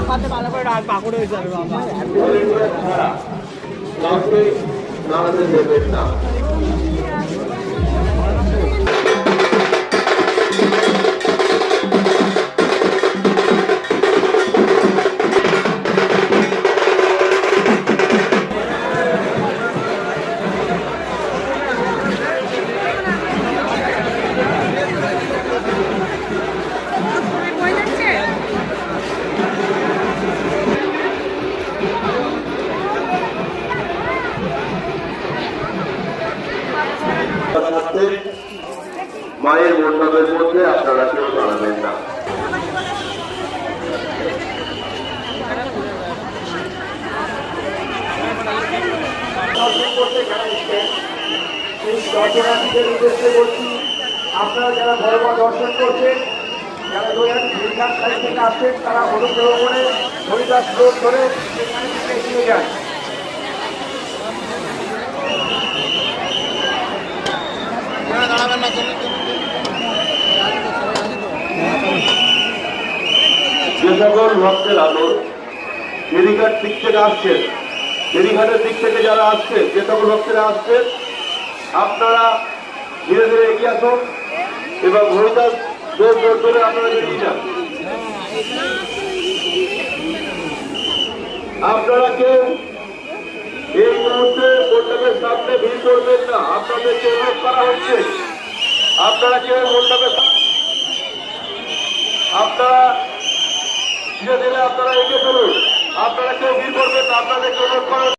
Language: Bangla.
হাতে ভালো করে পাকড় হয়ে যাবে বাবা না মায়ের মণ্ডপের মধ্যে আপনারা কেউ দাঁড়াবেন না। দর্শনার্থীদের উদ্দেশ্যে বলছি, আপনারা যারা ভগবান দর্শন করছেন, যারা হরিদাস সাইড থেকে আসছেন, তারা অনুগ্রহ করে হরিদাস রোড ধরে এগিয়ে যান। যে সকল ভক্তের আদর ফেরিঘাট দিক থেকে আসছেন, ফেরিঘাটের দিক থেকে যারা আসছেন, যে সকল ভক্তেরা আসছেন, আপনারা ধীরে ধীরে এগিয়ে আসুন এবং হরিদাস জোর জোর ধরে আপনারা বেরিয়ে যান। আপনারা কেউ এই মুহূর্তে মণ্ডপের সামনে ভিড় করবেন না, আপনাদেরকে অনুরোধ করা হচ্ছে। আপনারা কেউ মণ্ডপের আপনারা ধীরে ধীরে আপনারা এগিয়ে চলুন, আপনারা কেউ ভিড় করবেন না, আপনাদেরকে অনুরোধ করা